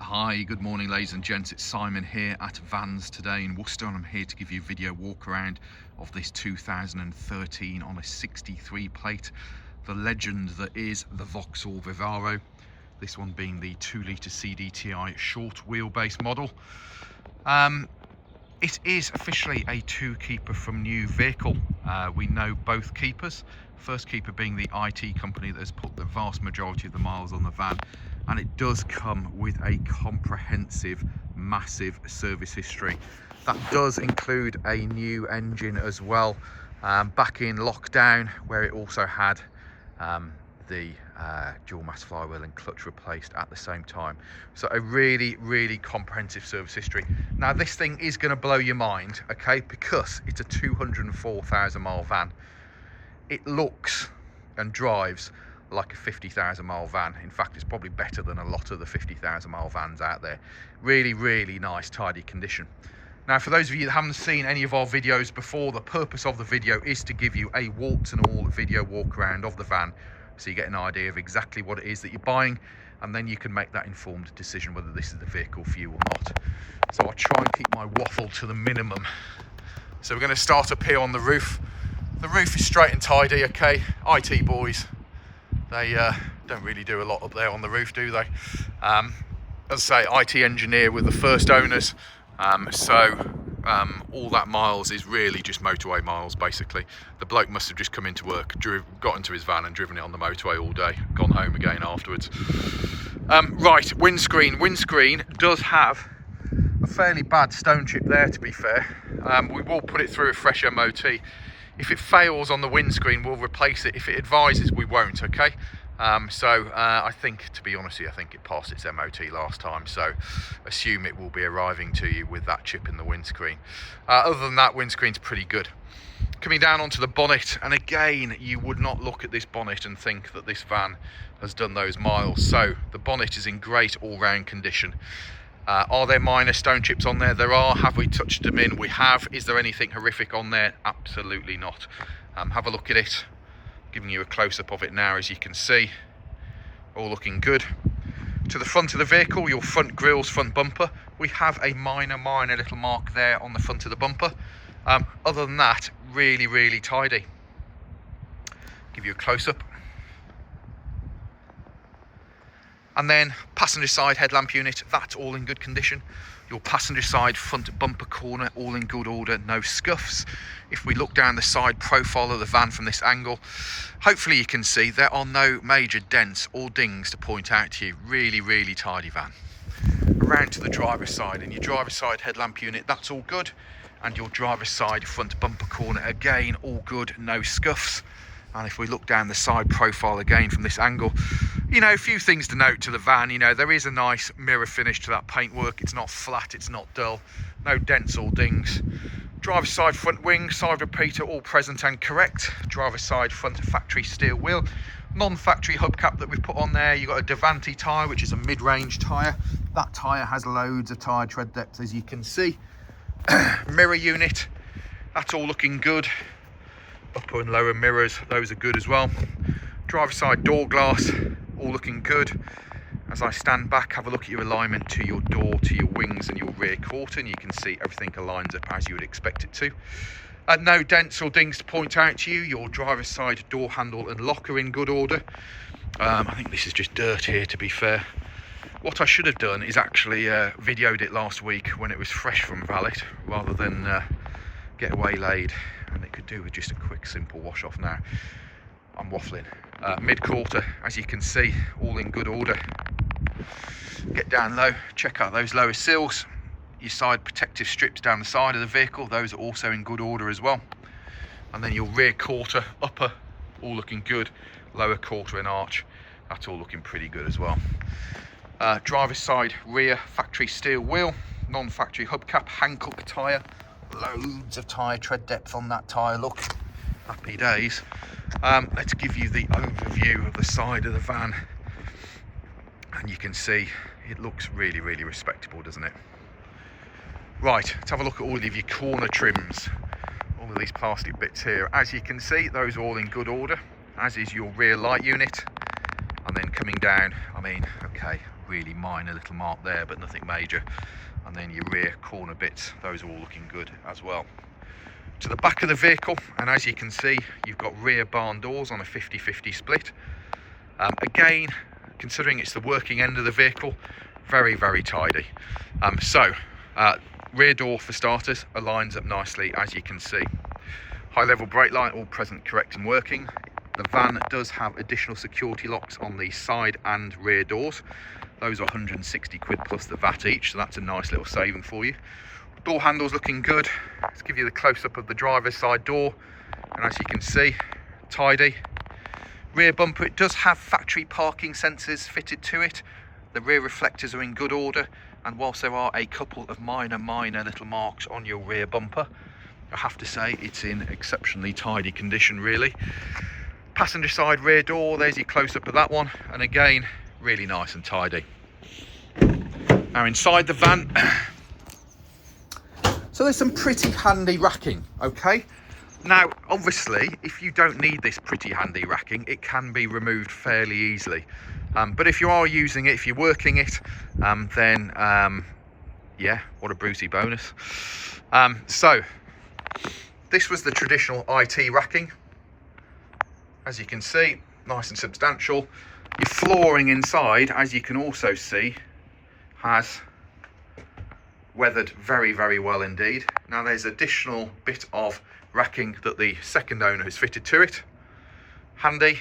Hi, good morning ladies and gents, it's Simon here at Vans today in Worcester, and I'm here to give you a video walk around of this 2013 on a 63 plate, the legend that is the Vauxhall Vivaro, this one being the 2-litre CDTI short wheelbase model. It is officially a two keeper from new vehicle. We know both keepers, first keeper being the IT company that has put the vast majority of the miles on the van, and it does come with a comprehensive, massive service history. That does include a new engine as well, back in lockdown, where it also had the dual mass flywheel and clutch replaced at the same time. So a really comprehensive service history. Now this thing is going to blow your mind, okay, because it's a 204,000 mile van. It looks and drives like a 50,000 mile van. In fact, it's probably better than a lot of the 50,000 mile vans out there. Really nice, tidy condition. Now, for those of you that haven't seen any of our videos before, the purpose of the video is to give you a warts and all video walk around of the van, so you get an idea of exactly what it is that you're buying, and then you can make that informed decision whether this is the vehicle for you or not. So I'll try and keep my waffle to the minimum. So we're going to start up here on the roof. The roof is straight and tidy, okay. IT boys, they don't really do a lot up there on the roof, do they? As I say, IT engineer with the first owners, all that miles is really just motorway miles, basically. The bloke must have just come into work, got into his van and driven it on the motorway all day, gone home again afterwards. Right, windscreen. Windscreen does have a fairly bad stone chip there, to be fair. We will put it through a fresh MOT. If it fails on the windscreen, we'll replace it. If it advises, we won't, okay? I think, to be honest with you, I think it passed its MOT last time, so assume it will be arriving to you with that chip in the windscreen. Other than that, windscreen's pretty good. Coming down onto the bonnet, and again, you would not look at this bonnet and think that this van has done those miles. So the bonnet is in great all-round condition. Are there minor stone chips on there? There are. Have we touched them in? We have. Is there anything horrific on there? Absolutely not. Have a look at it. Giving you a close-up of it now, as you can see. All looking good. To the front of the vehicle, your front grille's front bumper. We have a minor little mark there on the front of the bumper. Other than that, really tidy. Give you a close-up. And then passenger side headlamp unit, that's all in good condition. Your passenger side front bumper corner, all in good order, no scuffs. If we look down the side profile of the van from this angle, hopefully you can see there are no major dents or dings to point out to you. Really tidy van. Around to the driver's side, and your driver's side headlamp unit, that's all good. And your driver's side front bumper corner, again, all good, no scuffs. And if we look down the side profile again from this angle, you know, a few things to note to the van. You know, there is a nice mirror finish to that paintwork. It's not flat, it's not dull. No dents or dings. Driver's side front wing, side repeater, all present and correct. Driver's side front factory steel wheel. Non-factory hubcap that we've put on there. You've got a Davanti tyre, which is a mid-range tyre. That tyre has loads of tyre tread depth, as you can see. Mirror unit, that's all looking good. Upper and lower mirrors, those are good as well. Driver's side door glass, all looking good. As I stand back, have a look at your alignment to your door, to your wings and your rear quarter, and you can see everything aligns up as you would expect it to. No dents or dings to point out to you. Your driver's side door handle and locker in good order. I think this is just dirt here, to be fair. What I should have done is actually videoed it last week when it was fresh from valet, rather than get waylaid, and it could do with just a quick simple wash off. Now I'm waffling. Mid quarter, as you can see, all in good order. Get down low, check out those lower sills. Your side protective strips down the side of the vehicle, those are also in good order as well. And then your rear quarter, upper, all looking good. Lower quarter and arch, that's all looking pretty good as well. Driver's side rear factory steel wheel, non-factory hubcap, Hankook tyre. Loads of tyre tread depth on that tyre, look. Happy days. Let's give you the overview of the side of the van. And you can see it looks really respectable, doesn't it? Right, let's have a look at all of your corner trims. All of these plastic bits here. As you can see, those are all in good order, as is your rear light unit. And then coming down, I mean, okay, really minor little mark there, but nothing major. And then your rear corner bits, those are all looking good as well. To the back of the vehicle, and as you can see, you've got rear barn doors on a 50-50 split. Again, considering it's the working end of the vehicle, very, very tidy. Rear door for starters aligns up nicely, as you can see. High level brake light, all present, correct and working. The van does have additional security locks on the side and rear doors. Those are 160 quid plus the VAT each, so that's a nice little saving for you. Door handles looking good. Let's give you the close-up of the driver's side door, and as you can see, tidy. Rear bumper, it does have factory parking sensors fitted to it. The rear reflectors are in good order, and whilst there are a couple of minor little marks on your rear bumper, I have to say it's in exceptionally tidy condition, really. Passenger side rear door, there's your close-up of that one, and again, really nice and tidy. Now inside the van, so there's some pretty handy racking, okay? Now, obviously, if you don't need this pretty handy racking, it can be removed fairly easily. But if you are using it, if you're working it, then yeah, what a Brucey bonus. So this was the traditional IT racking. As you can see, nice and substantial. Your flooring inside, as you can also see, has weathered very, very well indeed. Now there's additional bit of racking that the second owner has fitted to it. Handy.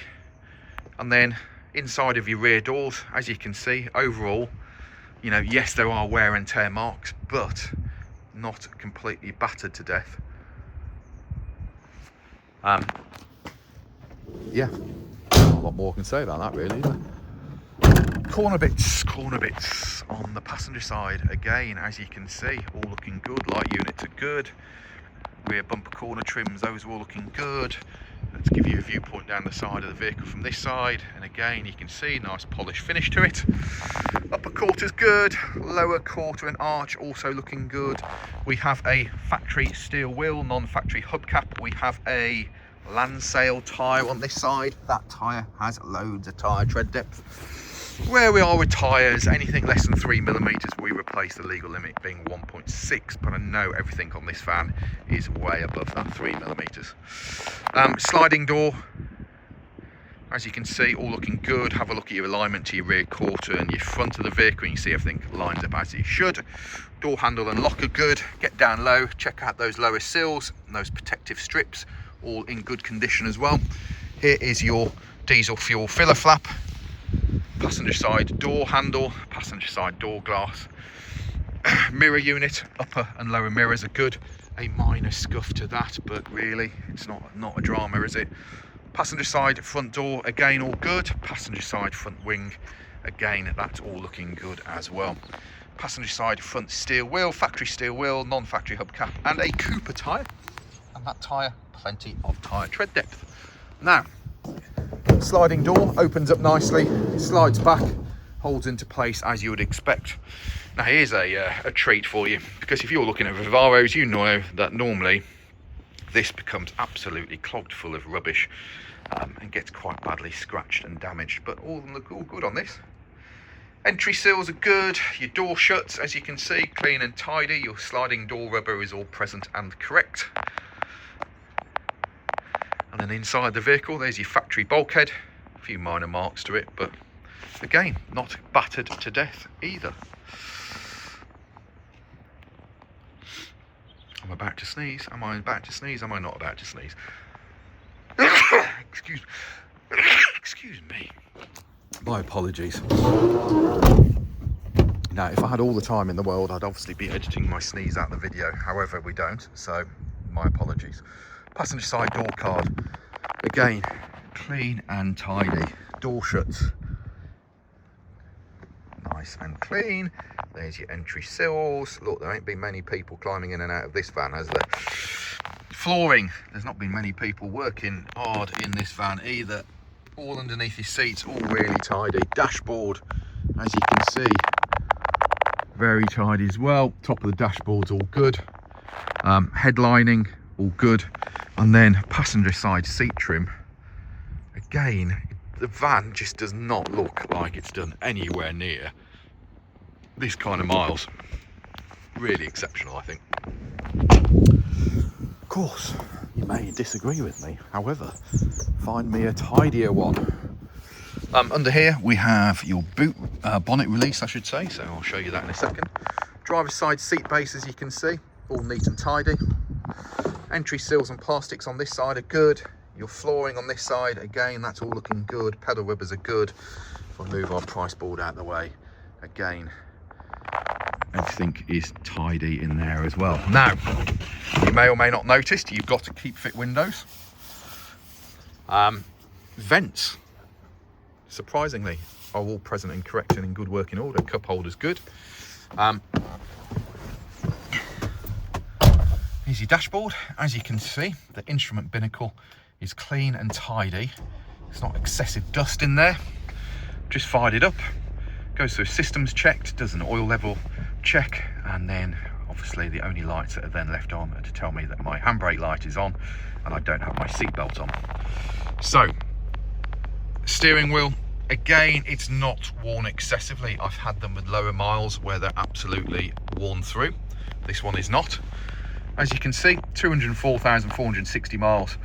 And then inside of your rear doors, as you can see, overall, you know, yes, there are wear and tear marks, but not completely battered to death. Yeah, not a lot more I can say about that, really, is there? Corner bits on the passenger side, again, as you can see, all looking good. Light units are good. Rear bumper corner trims, those are all looking good. Let's give you a viewpoint down the side of the vehicle from this side, and again you can see nice polished finish to it. Upper quarter's good, lower quarter and arch also looking good. We have a factory steel wheel, non-factory hubcap. We have a Landsail tyre on this side. That tyre has loads of tyre tread depth. Where we are with tyres, anything less than 3mm, we replace the legal limit being 1.6, but I know everything on this van is way above that 3mm. Sliding door, as you can see, all looking good. Have a look at your alignment to your rear quarter and your front of the vehicle, and you see everything lines up as it should. Door handle and lock are good. Get down low, check out those lower sills and those protective strips, all in good condition as well. Here is your diesel fuel filler flap. Passenger side door handle, passenger side door glass. Mirror unit, upper and lower mirrors are good. A minor scuff to that, but really it's not a drama, is it? Passenger side front door, again all good. Passenger side front wing, again that's all looking good as well. Passenger side front steel wheel, factory steel wheel, non-factory hubcap, and a Cooper tyre. And that tyre, plenty of tyre tread depth. Now, sliding door opens up nicely, slides back, holds into place as you would expect. Now here's a treat for you, because if you're looking at Vivaros, you know that normally this becomes absolutely clogged full of rubbish and gets quite badly scratched and damaged, but all of them look all good on this. Entry sills are good, your door shuts, as you can see, clean and tidy. Your sliding door rubber is all present and correct. And then inside the vehicle, there's your factory bulkhead. A few minor marks to it, but again, not battered to death either. I'm about to sneeze. Am I about to sneeze? Am I not about to sneeze? Excuse me. My apologies. Now, if I had all the time in the world, I'd obviously be editing my sneeze out of the video. However, we don't, so my apologies. Passenger side door card, again, clean and tidy. Door shuts, nice and clean. There's your entry sills. Look, there ain't been many people climbing in and out of this van, has there? Flooring, there's not been many people working hard in this van either. All underneath your seats, all really tidy. Dashboard, as you can see, very tidy as well. Top of the dashboard's all good. Headlining, all good. And then passenger side seat trim, again, the van just does not look like it's done anywhere near this kind of miles. Really exceptional, I think. Of course, you may disagree with me. However, find me a tidier one. Under here we have your boot bonnet release, I should say, so I'll show you that in a second. Driver's side seat base, as you can see, all neat and tidy. Entry seals and plastics on this side are good. Your flooring on this side, again, that's all looking good. Pedal rubbers are good. If I move our price board out of the way, again, everything is tidy in there as well. Now, you may or may not notice, you've got to keep fit windows. Vents, surprisingly, are all present and correct and in good working order. Cup holder's good. Here's your dashboard. As you can see, the instrument binnacle is clean and tidy. There's not excessive dust in there. Just fired it up. Goes through systems checked, does an oil level check, and then obviously the only lights that are then left on are to tell me that my handbrake light is on and I don't have my seatbelt on. So, steering wheel, again, it's not worn excessively. I've had them with lower miles where they're absolutely worn through. This one is not. As you can see, 204,460 miles.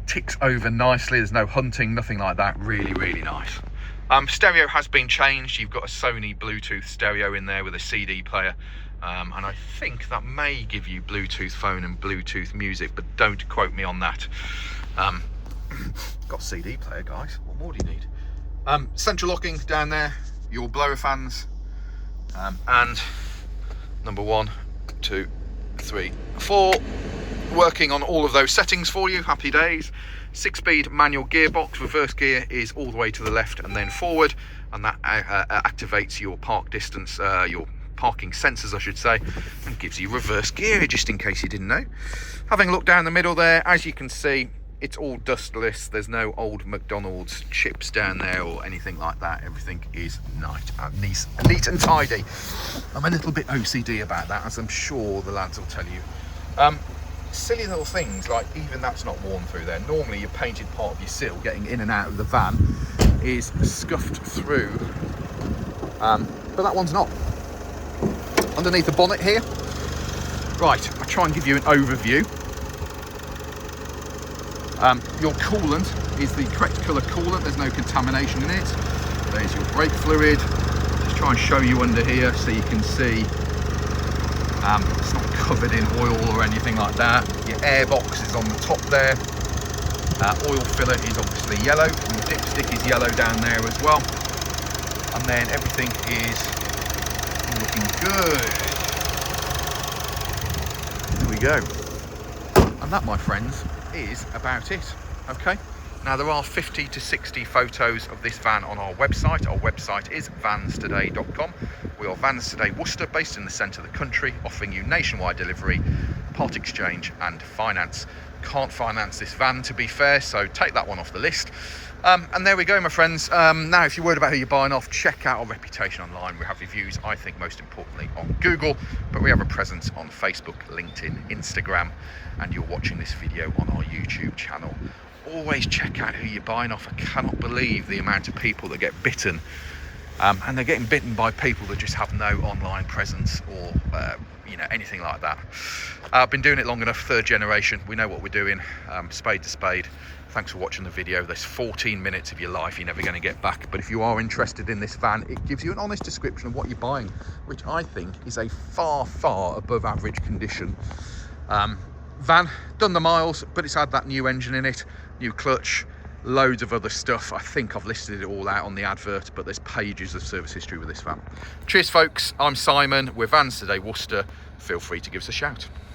Ticks over nicely. There's no hunting, nothing like that. Really, really nice. Stereo has been changed. You've got a Sony Bluetooth stereo in there with a CD player. And I think that may give you Bluetooth phone and Bluetooth music, but don't quote me on that. Got a CD player, guys. What more do you need? Central locking down there, your blower fans, and number 1, 2, 3, 4, working on all of those settings for you. Happy days. 6-speed manual gearbox. Reverse gear is all the way to the left and then forward, and that activates your park distance, your parking sensors, I should say, and gives you reverse gear, just in case you didn't know. Having a look down the middle there, as you can see, it's all dustless. There's no old McDonald's chips down there or anything like that. Everything is neat and tidy. I'm a little bit OCD about that, as I'm sure the lads will tell you. Silly little things like even that's not worn through there. Normally your painted part of your sill getting in and out of the van is scuffed through, but that one's not. Underneath the bonnet here, right, I'll try and give you an overview. Your coolant is the correct colour coolant. There's no contamination in it. There's your brake fluid. Just try and show you under here so you can see it's not covered in oil or anything like that. Your air box is on the top there. Oil filler is obviously yellow. Your dipstick is yellow down there as well. And then everything is looking good. There we go. And that, my friends, is about it. Okay, now there are 50 to 60 photos of this van on our website. Our website is vanstoday.com. We are Vans Today Worcester, based in the centre of the country, offering you nationwide delivery, part exchange and finance. Can't finance this van, to be fair, so take that one off the list. And there we go, my friends. Now, if you're worried about who you're buying off, check out our reputation online. We have reviews, I think most importantly, on Google, but we have a presence on Facebook, LinkedIn, Instagram, and you're watching this video on our YouTube channel. Always check out who you're buying off. I cannot believe the amount of people that get bitten, and they're getting bitten by people that just have no online presence or anything like that. I've been doing it long enough, 3rd generation. We know what we're doing, spade to spade. Thanks for watching the video. There's 14 minutes of your life you're never going to get back, but if you are interested in this van, it gives you an honest description of what you're buying, which I think is a far, far above average condition van. Done the miles, but it's had that new engine in it, new clutch, loads of other stuff. I think I've listed it all out on the advert, but there's pages of service history with this van. Cheers, folks. I'm Simon. We're Vans Today Worcester. Feel free to give us a shout.